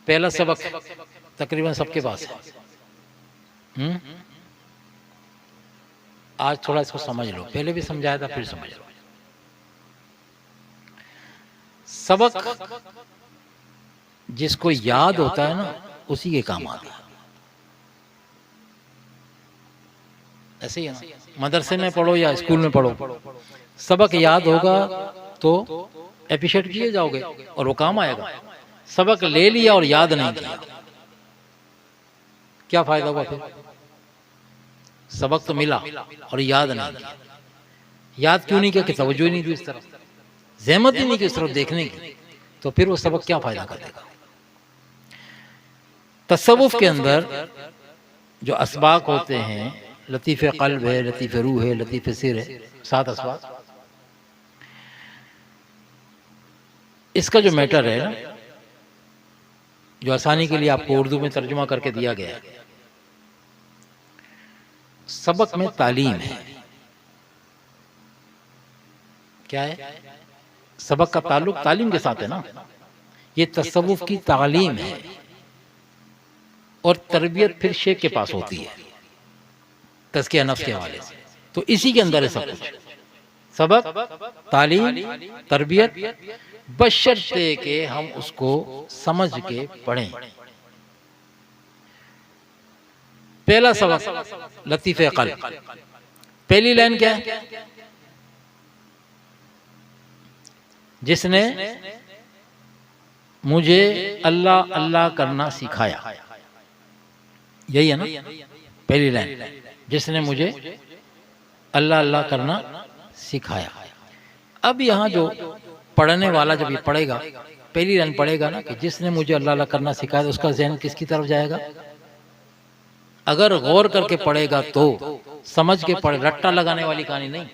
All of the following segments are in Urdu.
پہلا سبق تقریباً سب کے پاس ہے، آج تھوڑا اس کو سمجھ لو، پہلے بھی سمجھایا تھا پھر سمجھ لو۔ سبق جس کو یاد ہوتا ہے نا اسی کے کام آتا ہے۔ ایسے ہی ہے نا، مدرسے میں پڑھو یا اسکول میں پڑھو، سبق یاد ہوگا تو اپریشیٹ کیے جاؤ گے اور وہ کام آئے گا۔ سبق لے لیا اور یاد نہیں کیا، کیا فائدہ ہوا پھر؟ سبق تو ملا اور یاد نہیں کیا۔ یاد کیوں نہیں کیا؟ کہ توجہ ہی نہیں دی اس طرف، زحمت ہی نہیں کی اس طرف دیکھنے کی، تو پھر وہ سبق کیا فائدہ کرے گا؟ تصوف کے اندر جو اسباق ہوتے ہیں، لطیف قلب ہے، لطیف روح ہے، لطیف سر ہے، 7 اسباق، اس کا جو میٹر ہے نا، جو آسانی کے لیے آپ کو اردو میں ترجمہ کر کے دیا گیا ہے، سبق میں تعلیم ہے۔ کیا ہے؟ سبق کا تعلق تعلیم کے ساتھ ہے نا، یہ تصوف کی تعلیم ہے، اور تربیت پھر شیخ کے پاس ہوتی ہے تزکیہ نفس کے حوالے سے، تو اسی کے اندر ہے سب کچھ، سبق، تعلیم، تربیت، بشرطے کہ ہم اس کو سمجھ کے پڑھیں۔ پہلا سبق لطیف قلب، پہلی لائن کیا ہے؟ جس نے مجھے اللہ اللہ کرنا سکھایا، یہی ہے نا پہلی لائن، جس نے مجھے اللہ اللہ کرنا سکھایا۔ اب یہاں جو پڑھنے والا جب یہ پڑھے گا، پہلی لائن پڑھے گا نا کہ جس نے مجھے اللہ اللہ کرنا سکھایا، تو اس کا ذہن کس کی طرف جائے گا؟ اگر غور کر کے پڑھے گا تو سمجھ کے پڑھے، رٹا لگانے والی کہانی نہیں،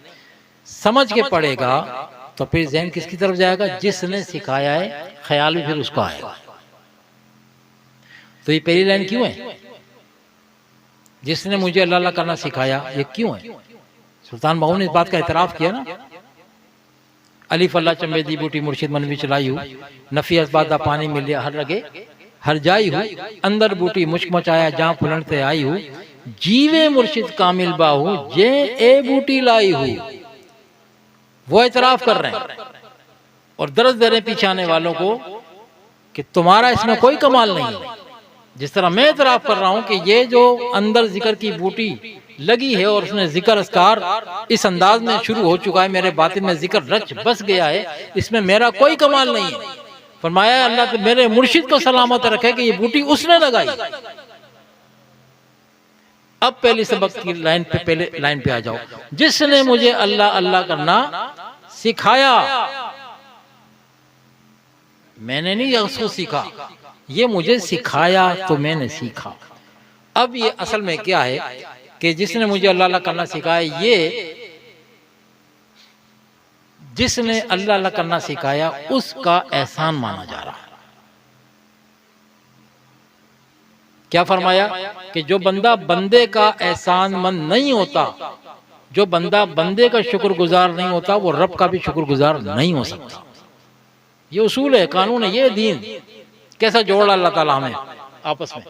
سمجھ کے پڑھے گا تو پھر ذہن کس کی طرف جائے گا؟ جس نے سکھایا ہے، خیال بھی پھر اس کو آئے گا۔ تو یہ پہلی لائن کیوں ہے؟ جس نے مجھے اللہ اللہ کرنا سکھایا، یہ کیوں ہے؟ سلطان باہو نے اس بات کا اعتراف کیا نا، الف اللہ چمبے دی بوٹی مرشد من بھی چلائی ہو، نفی اسباد دا پانی ملیا ہر لگے ہر جائی ہو، اندر بوٹی مشک مچایا جہاں پھلنتے آئی ہو، جیوے مرشد کامل باہو جے اے بوٹی لائی ہو۔ وہ اعتراف کر رہے ہیں اور درس دے رہے ہیں پیچھے آنے والوں کو کہ تمہارا اس میں کوئی کمال نہیں ہے، جس طرح میں اعتراف کر رہا ہوں کہ یہ جو اندر ذکر کی بوٹی لگی ہے اور اس میں ذکر اذکار اس انداز میں شروع ہو چکا ہے، میرے باطن میں ذکر رچ بس گیا ہے، اس میں میرا کوئی کمال نہیں ہے۔ فرمایا اللہ تو میرے مرشد کو سلامت رکھے کہ یہ بوٹی اس نے لگائی۔ اب پہلی سبق کی لائن پہ، پہلے لائن پہ آ جاؤ، جس نے مجھے اللہ اللہ کرنا سکھایا، میں نے نہیں اس کو سیکھا، یہ مجھے سکھایا تو میں نے سیکھا۔ اب یہ اصل میں کیا ہے کہ جس نے مجھے اللہ اللہ کرنا سکھایا، یہ جس نے اللہ اللہ کرنا سکھایا اس کا احسان مانا جا رہا ہے۔ کیا فرمایا کہ جو بندہ بندے کا احسان مند نہیں ہوتا، جو بندہ بندے کا شکر گزار نہیں ہوتا، وہ رب کا بھی شکر گزار نہیں ہو سکتا۔ یہ اصول ہے، قانون ہے، یہ دین کیسا جوڑا اللہ تعالیٰ ہمیں آپس میں۔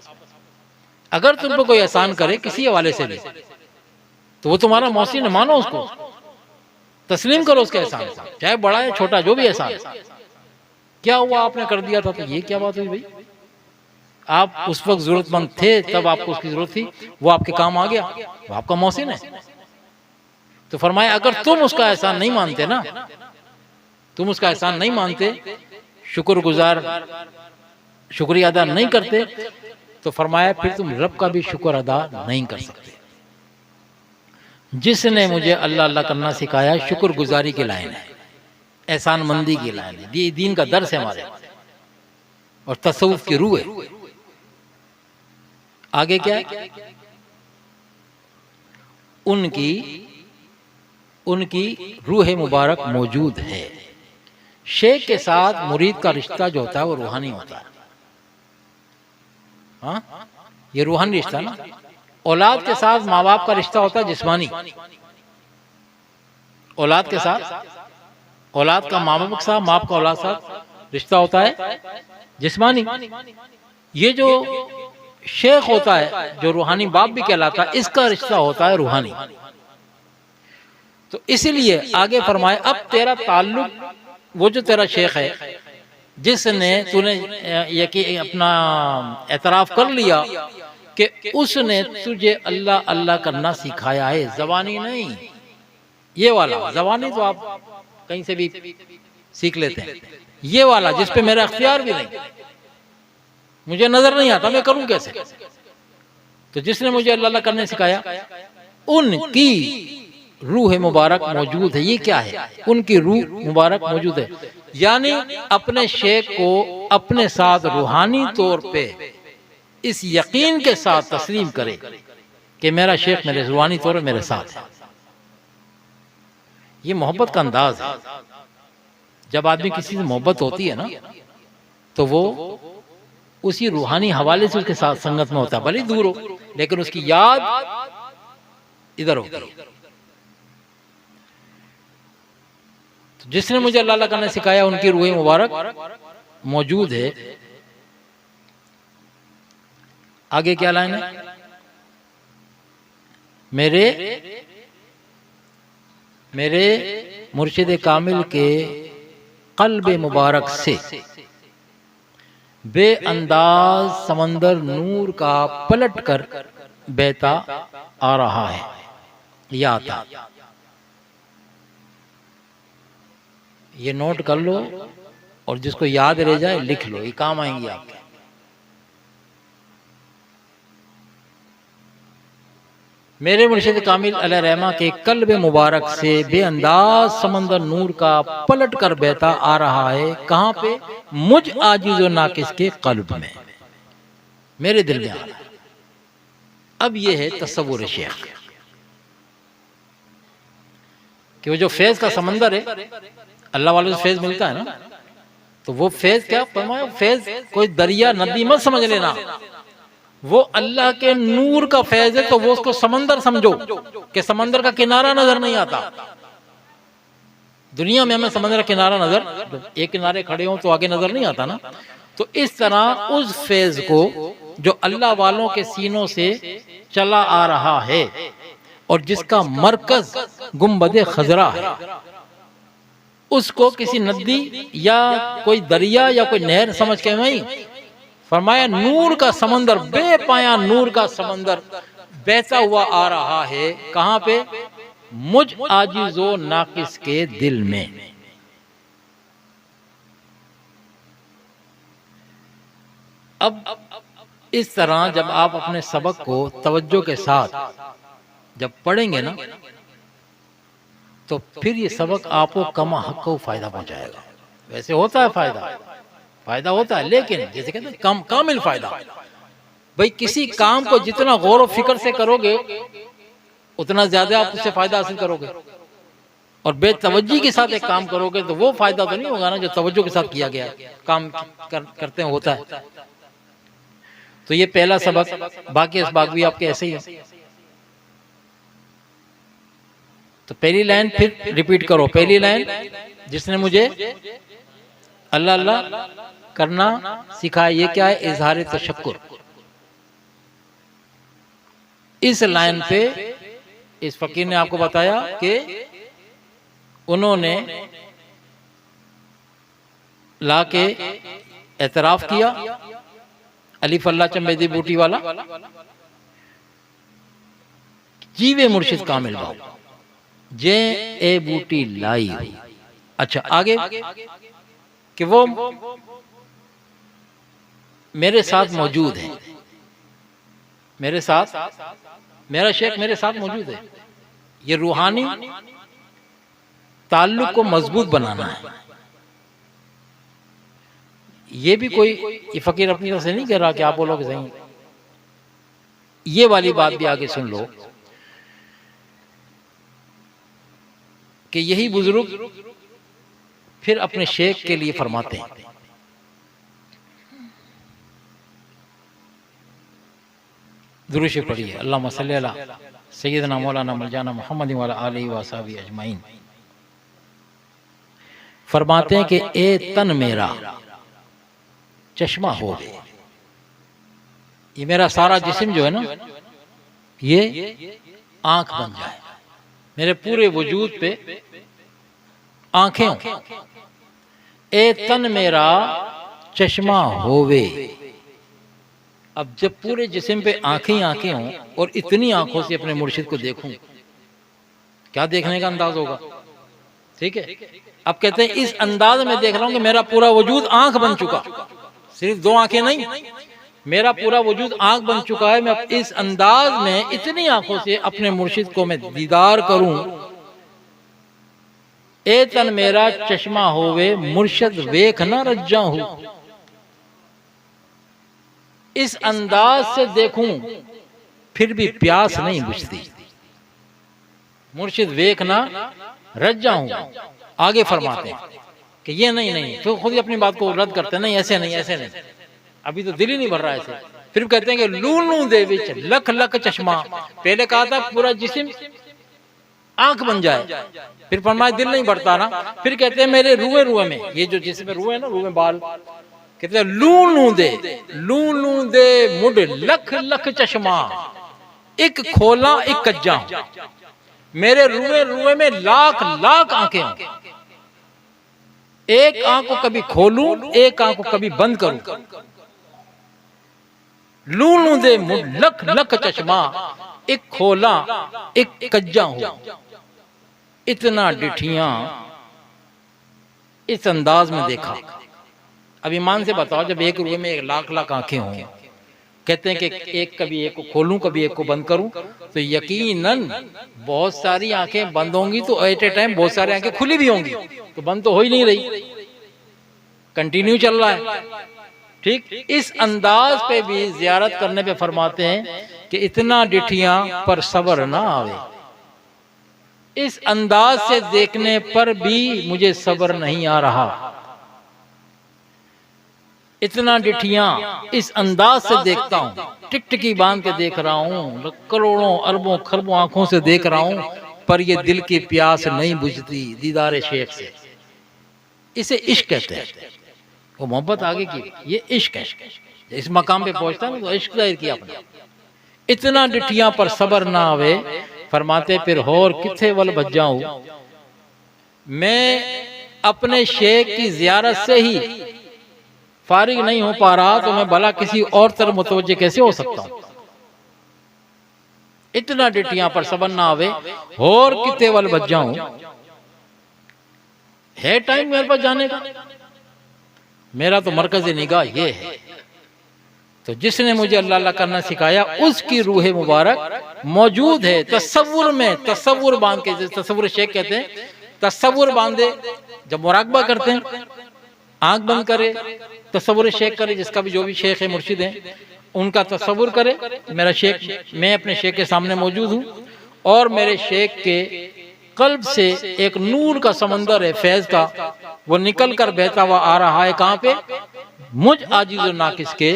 اگر تم پہ کوئی احسان کرے کسی حوالے سے بھی تو وہ تمہارا محسن ہے، مانو اس کو، تسلیم کرو اس کے احسان، چاہے بڑا ہے چھوٹا، جو بھی احسان۔ کیا ہوا آپ نے کر دیا تھا تو یہ کیا بات ہوئی بھائی؟ آپ اس وقت ضرورت مند تھے، تب آپ کو اس کی ضرورت تھی، وہ آپ کے کام آ گیا، وہ آپ کا محسن ہے۔ تو فرمایا اگر تم اس کا احسان نہیں مانتے نا، تم اس کا احسان نہیں مانتے، شکر گزار، شکریہ ادا نہیں کرتے، تو فرمایا پھر تم رب کا بھی شکر ادا نہیں کر سکتے۔ جس نے مجھے اللہ اللہ کرنا سکھایا، شکر گزاری کی لائن ہے، احسان مندی کی لائن ہے، یہ دین کا درس ہے ہمارے، اور تصوف کی روح ہے۔ آگے کیا ہے؟ ان کی روح مبارک موجود ہے۔ شیخ کے ساتھ مرید کا رشتہ جو ہوتا ہے وہ روحانی ہوتا ہے، ہاں یہ روحانی رشتہ نا۔ اولاد کے ساتھ ماں باپ کا رشتہ ہوتا ہے جسمانی، اولاد کے ساتھ، اولاد کا ماں باپ کے ساتھ، ماں باپ کا اولاد کے ساتھ رشتہ ہوتا ہے جسمانی. یہ جو شیخ ہوتا ہے، جو روحانی باپ بھی کہلاتا ہے، اس کا رشتہ ہوتا ہے روحانی. تو اسی لیے آگے فرمائے اب تیرا تعلق وہ جو تیرا شیخ ہے، جس نے تو نے اپنا اعتراف کر لیا کہ اس نے تجھے اللہ اللہ کرنا سکھایا ہے، زبانی نہیں. یہ والا زبانی تو آپ کہیں سے بھی سیکھ لیتے ہیں، یہ والا جس پہ میرا اختیار بھی نہیں، مجھے نظر نہیں آتا، میں کروں کیسے؟ تو جس نے مجھے اللہ اللہ کرنے سکھایا، ان کی روح مبارک موجود ہے. یہ کیا ہے؟ ان کی روح مبارک موجود ہے، یعنی اپنے شیخ کو اپنے ساتھ روحانی طور پہ اس یقین کے ساتھ تسلیم کرے کہ میرا شیخ میرے روحانی طور پہ میرے ساتھ ہے. یہ محبت کا انداز ہے. جب آدمی کسی سے محبت ہوتی ہے نا، تو وہ اسی روحانی حوالے سے اس کے ساتھ سنگت میں ہوتا ہے، بھلے دور ہو لیکن اس کی یاد ادھر ہوتی ہے. جس نے مجھے اللہ اللہ کرنا سکھایا، ان کی روح مبارک موجود ہے. آگے کیا لائن ہے؟ میرے مرشد کامل کے قلب مبارک سے بے انداز سمندر نور کا پلٹ کر بہتا آ رہا ہے. یا آتا، یہ نوٹ کر لو، اور جس کو یاد رہ جائے لکھ لو، یہ کام آئیں گی آپ کے. میرے مرشد کامل علیہ رحمہ کے قلب مبارک سے بے انداز سمندر نور کا پلٹ کر بہتا آ رہا ہے. کہاں پہ؟ مجھ عاجز و ناقص کے قلب میں، میرے دل میں آ رہا ہے. اب یہ ہے تصور شیخ کہ وہ جو فیض کا سمندر ہے، اللہ والوں سے فیض ملتا ہے نا، تو وہ فیض کیا فرمایا؟ فیض کوئی دریا ندی مت سمجھ لینا، وہ اللہ کے نور کا فیض ہے. تو وہ اس کو سمندر سمجھو کہ سمندر کا کنارہ نظر نہیں آتا. دنیا میں ہمیں سمندر کا کنارہ نظر، ایک کنارے کھڑے ہوں تو آگے نظر نہیں آتا نا. تو اس طرح اس فیض کو جو اللہ والوں کے سینوں سے چلا آ رہا ہے، اور جس کا مرکز گنبد خضرا ہے، اس کو کسی ندی یا کوئی دریا یا کوئی نہر سمجھ کے نہیں، فرمایا نور کا سمندر، بے پایا نور کا سمندر بہتا ہوا آ رہا ہے. کہاں پہ؟ مجھ عاجز و ناقص کے دل میں. اب اس طرح جب آپ اپنے سبق کو توجہ کے ساتھ جب پڑھیں گے نا، تو پھر یہ سبق آپ کو کما حق کو فائدہ پہنچائے گا. ویسے ہوتا ہے فائدہ ہوتا ہے، لیکن جیسے کہتے ہیں کامل فائدہ. بھئی کسی کام کو جتنا غور و فکر سے کرو گے اتنا زیادہ آپ اس سے فائدہ حاصل کرو گے، اور بے توجہی کے ساتھ ایک کام کرو گے تو وہ فائدہ تو نہیں ہوگا نا جو توجہ کے ساتھ کیا گیا کام کرتے ہیں ہوتا ہے. تو یہ پہلا سبق. باقی اسباق بھی آپ کے ایسے ہی ہیں. تو پہلی لائن پھر ریپیٹ کرو. پہلی لائن، جس نے مجھے اللہ اللہ کرنا سکھایا، یہ کیا ہے؟ اظہار تشکر. اس لائن پہ اس فقیر نے آپ کو بتایا کہ انہوں نے لا کے اعتراف کیا، علیف اللہ چمبیدی بوٹی والا، جیوے مرشد کامل باؤ جے اے بوٹی لائی. اچھا آگے کہ وہ میرے ساتھ موجود ہے، میرے ساتھ، میرا شیخ میرے ساتھ موجود ہے. یہ روحانی تعلق کو مضبوط بنانا ہے. یہ بھی کوئی یہ فقیر اپنی طرف سے نہیں کہہ رہا کہ آپ بولو کہ صحیح. یہ والی بات بھی آگے سن لو کہ یہی بزرگ پھر اپنے شیخ کے لیے فرماتے ہیں. درود شریف پڑھیے. اللہم صلی علی سیدنا مولانا مولانا محمد وعلی آلہ وصحبہ اجمعین. فرماتے ہیں کہ اے تن میرا چشمہ ہووے. یہ میرا سارا جسم جو ہے نا یہ آنکھ بن جائے، میرے پورے وجود پہ آنکھیں ہوں. اے تن میرا چشمہ ہووے. اب جب پورے جسم پہ آنکھیں آنکھیں ہوں اور اتنی آنکھوں سے اپنے مرشد کو دیکھوں، کیا دیکھنے کا انداز ہوگا؟ ٹھیک ہے. اب کہتے ہیں اس انداز میں دیکھ رہا ہوں کہ میرا پورا وجود آنکھ بن چکا، صرف دو آنکھیں نہیں، میرا پورا وجود آنکھ بن چکا ہے. میں اس انداز میں اتنی آنکھوں سے اپنے مرشد کو میں دیدار کروں. اے تن میرا چشمہ ہووے مرشد ویکھ نہ رجا ہوں. اس انداز سے دیکھوں پھر بھی پیاس نہیں بجھتی. مرشد ویکھ نہ رجا ہوں. آگے فرماتے ہیں کہ یہ نہیں تو خود ہی اپنی بات کو رد کرتے ہیں، نہیں ایسے نہیں، ابھی تو دل ہی نہیں بھر رہا ایسے. پھر کہتے ہیں کہ لولوں دے وچ لکھ لکھ چشمہ. پہلے کہا تھا پورا جسم آنکھ بن جائے، پھر فرمایا دل نہیں بھرتا نا. پھر کہتے ہیں میرے روئے میں، یہ جو جسم میں روئے نا، روئے بال، کہتے ہیں لولوں دے مڈ لکھ لکھ چشمہ، ایک کھولا ایک کجا. میرے روئے میں لاکھ آنکھیں ہوں. ایک آنکھ کو کبھی کھولوں، ایک آنکھ کو کبھی بند کروں. لولوں دے مڈ لکھ چشمہ، ایک کھولا ایک کجا ہو. اتنا ڈٹھیاں اس انداز میں دیکھا. اب ایمان سے بتاؤ، جب ایک روئے میں ایک لاکھ آنکھیں ہوں، کہتے ہیں کہ کبھی ایک کو کھولوں کبھی ایک کو بند کروں، تو یقیناً بہت ساری آنکھیں بند ہوں گی تو ایٹ اے ٹائم بہت ساری آنکھیں کھلی بھی ہوں گی، تو بند تو ہو ہی نہیں رہی، کنٹینیو چل رہا ہے. ٹھیک. اس انداز پہ بھی زیارت کرنے پہ فرماتے ہیں کہ اتنا ڈٹھیاں پر صبر نہ آوے. اس انداز سے دیکھنے پر بھی مجھے صبر نہیں آ رہا. اتنا ڈٹھیاں اس انداز سے دیکھتا ہوں، ٹکٹکی باندھ کے دیکھ رہا ہوں، کروڑوں اربوں خربوں آنکھوں سے دیکھ رہا ہوں، پر یہ دل کی پیاس نہیں بجھتی دیدار شیخ سے. اسے عشق کہتے ہیں. وہ محبت آگے کی، یہ عشق ہے. اس مقام پہ پہنچتا ہے تو عشق ظاہر کیا اپنا. اتنا ڈٹھیاں پر صبر نہ آوے. فرماتے پھر ہور کتھے ول بھجاؤں. میں اپنے شیخ کی زیارت سے ہی فارغ نہیں ہو پا رہا، تو میں بھلا کسی اور طرف متوجہ کیسے ہو سکتا ہوں. اتنا ڈٹھیاں پر صبر نہ آوے، ہور کتھے ول بھجاؤں. ہے ٹائم میرے پاس جانے کا؟ میرا تو مرکز نگاہ یہ ہے. تو جس نے مجھے اللہ اللہ کرنا سکھایا اس کی روح مبارک موجود ہے تصور میں. تصور باندھ کے، تصور شیخ کہتے ہیں، تصور باندھے جب مراقبہ کرتے ہیں، آنکھ بند کرے، تصور شیخ کرے، جس کا بھی جو بھی شیخ ہے مرشد ہیں ان کا تصور کرے. میرا شیخ، میں اپنے شیخ کے سامنے موجود ہوں اور میرے شیخ کے قلب سے ایک نور کا سمندر ہے، فیض کا، وہ نکل کر بہتا ہوا آ رہا ہے. کہاں پہ؟ مجھ عاجز و ناقص کے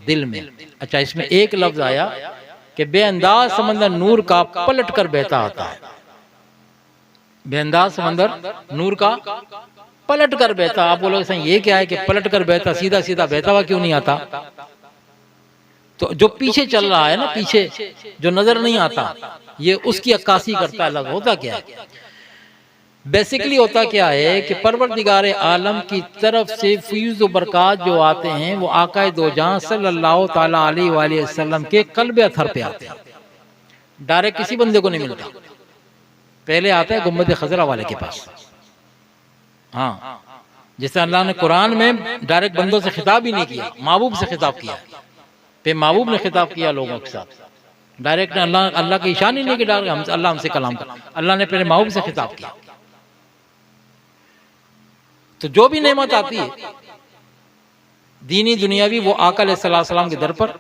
دل میں. اچھا، اس میں ایک لفظ آیا کہ بے انداز سمندر نور کا پلٹ کر بہتا آتا ہے. بے انداز سمندر نور کا پلٹ کر بہتا. آپ بولو یہ کیا ہے کہ پلٹ کر بہتا، سیدھا سیدھا بہتا ہوا کیوں نہیں آتا؟ تو جو پیچھے چل رہا ہے نا، پیچھے جو نظر نہیں آتا، یہ اس کی عکاسی کرتا ہے. لفظ ہوتا کیا ہے؟ بیسیکلی ہوتا کیا ہے کہ پروردگار عالم کی طرف سے فیض و برکات جو آتے ہیں وہ آقا دو جہاں صلی اللہ تعالیٰ علیہ وآلہ وسلم کے قلب اطہر پہ آتے ہیں. ڈائریکٹ کسی بندے کو نہیں ملتا. پہلے آتا ہے گنبد خضرا والے کے پاس. ہاں، جس سے اللہ نے قرآن میں ڈائریکٹ بندوں سے خطاب ہی نہیں کیا، محبوب سے خطاب کیا. پھر محبوب نے خطاب کیا لوگوں کے ساتھ. ڈائریکٹ اللہ کی شان ہی نہیں کہ ڈائریکٹ اللہ ہم سے کلام کر. اللہ نے پہلے محبوب سے خطاب کیا. تو جو بھی نعمت آتی ہے دینی دنیاوی، وہ آقا علیہ السلام کے در پر،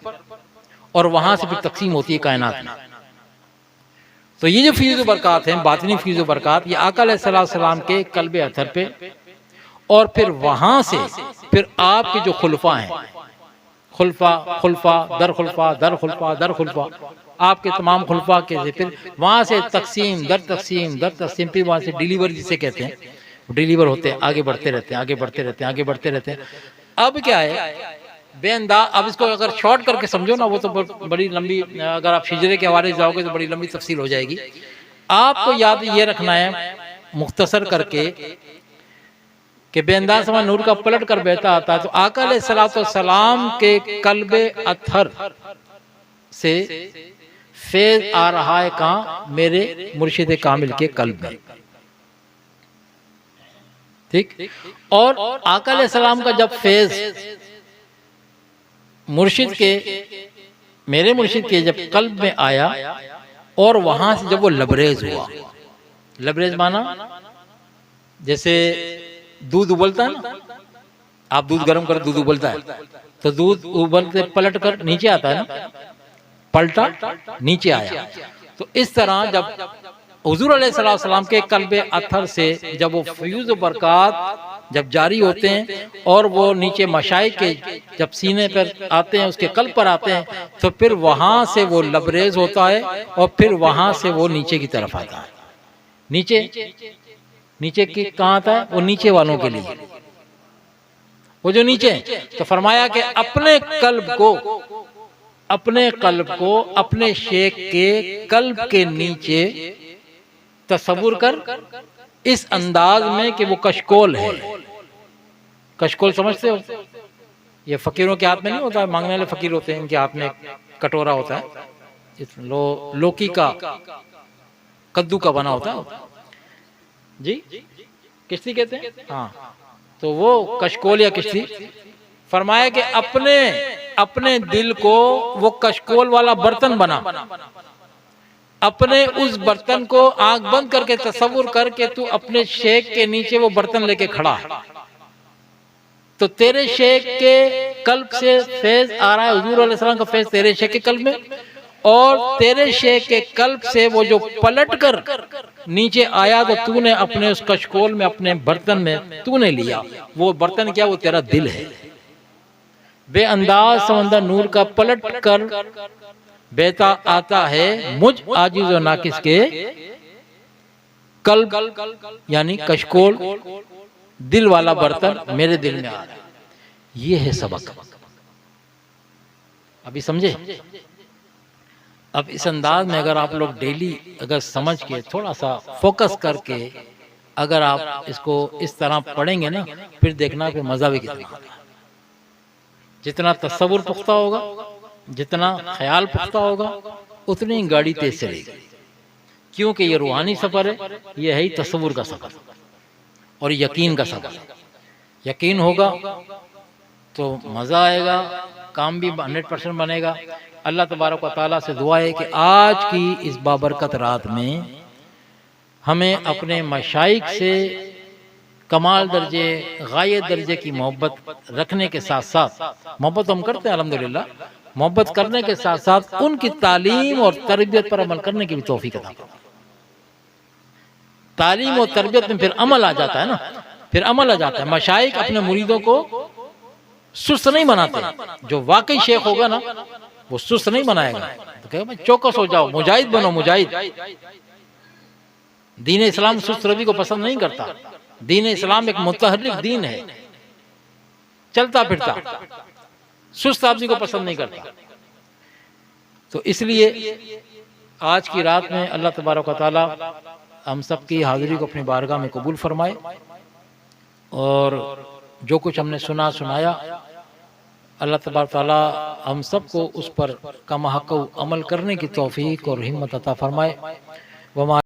اور وہاں سے پھر تقسیم ہوتی ہے کائنات میں. تو یہ جو فیض و برکات ہیں، باطنی فیض و برکات، یہ آقا علیہ السلام کے قلب اطہر پہ، اور پھر وہاں سے پھر آپ کے جو خلفاء ہیں، خلفاء در خلفاء در خلفاء در خلفاء، آپ کے تمام خلفاء کے پھر وہاں سے تقسیم در تقسیم در تقسیم، پھر وہاں سے ڈیلیور جسے کہتے ہیں، ڈیلیور ہوتے ہیں، آگے بڑھتے رہتے ہیں، آگے بڑھتے رہتے ہیں، آگے بڑھتے رہتے ہیں. اب کیا ہے بے انداز، اب اس کو اگر شارٹ کر کے سمجھو نا، وہ تو بڑی لمبی، اگر آپ ہجرے کے حوالے سے جاؤ گے تو بڑی لمبی تفصیل ہو جائے گی. آپ کو یاد یہ رکھنا ہے مختصر کر کے کہ بے انداز سما نور کا پلٹ کر بہتا آتا ہے. تو آقا علیہ السلام کے قلب اطہر سے فیض آ رہا ہے کہاں؟ میرے مرشد کامل کے قلب میں. ٹھیک. اور آقا علیہ السلام کا جب فیض مرشد کے، میرے مرشد کے جب قلب میں آیا اور وہاں سے جب وہ لبریز ہوا، لبریز مانا جیسے دودھ ابلتا ہے نا، آپ دودھ گرم کر دودھ ابلتا ہے تو دودھ ابلتے پلٹ کر نیچے آتا ہے نا، پلٹا نیچے آیا. تو اس طرح جب حضور علیہ السلام کے قلب اطہر سے جب وہ فیوز و برکات جب جاری ہوتے ہیں اور وہ نیچے مشائخ کے جب سینے پر آتے ہیں، اس کے قلب پر آتے ہیں، تو پھر وہاں سے وہ لبریز ہوتا ہے اور پھر وہاں سے وہ نیچے کی طرف آتا ہے. نیچے کی کہاں آتا ہے؟ وہ نیچے والوں کے لیے، وہ جو نیچے. تو فرمایا کہ اپنے قلب کو اپنے شیخ کے قلب کے نیچے تصور کر اس انداز میں کہ وہ کشکول ہے. کشکول سمجھتے ہو؟ یہ فقیروں کے ہاتھ میں نہیں ہوتا ہے، مانگنے والے فقیر ہوتے ہیں، ان کے ہاتھ میں کٹورا ہوتا ہے، لوکی کا، کدو کا بنا ہوتا ہے جی، کشتی کہتے ہیں ہاں. تو وہ کشکول یا کشتی. فرمایا کہ اپنے دل کو وہ کشکول والا برتن بنا، اپنے اس برتن کو آنکھ بند کر کے تصور کر کے تو اپنے شیخ کے نیچے وہ برتن لے کے کھڑا ہے. تو تیرے شیخ کے قلب سے فیض آ رہا ہے، حضور علیہ السلام کا فیض تیرے شیخ کے قلب میں، اور تیرے شیخ کے قلب سے وہ جو پلٹ کر نیچے آیا تو تو نے اپنے اس کشکول میں، اپنے برتن میں تو نے لیا. وہ برتن کیا؟ وہ تیرا دل ہے. بے انداز سمندر نور کا پلٹ کر بہتا آتا ہے مجھ عاجز و ناقص کے قلب، یعنی کشکول، دل والا برتن میرے دل میں آ رہا ہے. یہ ہے سبق. ابھی سمجھے؟ اب اس انداز میں اگر آپ لوگ ڈیلی اگر سمجھ کے تھوڑا سا فوکس کر کے اگر آپ اس کو اس طرح پڑھیں گے نا، پھر دیکھنا کہ مزہ بھی کتنا ہوگا. جتنا تصور پختہ ہوگا، جتنا خیال پختہ ہوگا، اتنی گاڑی تیز چلے گی. کیونکہ یہ روحانی سفر ہے، یہ ہے ہی تصور کا سفر اور یقین کا سفر. یقین ہوگا تو مزہ آئے گا، کام بھی 100% بنے گا. اللہ تبارک و تعالیٰ سے دعا ہے کہ آج کی اس بابرکت رات میں ہمیں اپنے مشائخ سے کمال درجے، غایت درجے کی محبت رکھنے کے ساتھ ساتھ، محبت ہم کرتے ہیں الحمدللہ، محبت کرنے کے ساتھ ساتھ ان کی تعلیم اور تربیت پر عمل کرنے کی بھی توفیق عطا فرمائے. تعلیم اور تربیت میں پھر عمل آ جاتا ہے نا، پھر عمل آ جاتا ہے. مشائخ اپنے مریدوں کو سست نہیں بناتے. جو واقعی شیخ ہوگا نا وہ سست نہیں بنائے گا، تو کہے بھائی چوکس ہو جاؤ، مجاہد بنو، مجاہد. دین اسلام سست روی کو پسند نہیں کرتا. دین اسلام ایک متحرک دین ہے، چلتا پھرتا، سست آدمی کو پسند نہیں کرتا. تو اس لیے آج کی رات میں اللہ تبارک و تعالی ہم سب کی حاضری کو اپنی بارگاہ میں قبول فرمائے، اور جو کچھ ہم نے سنایا اللہ تبارک و تعالی ہم سب کو اس پر کما حق عمل کرنے کی توفیق اور ہمت عطا فرمائے.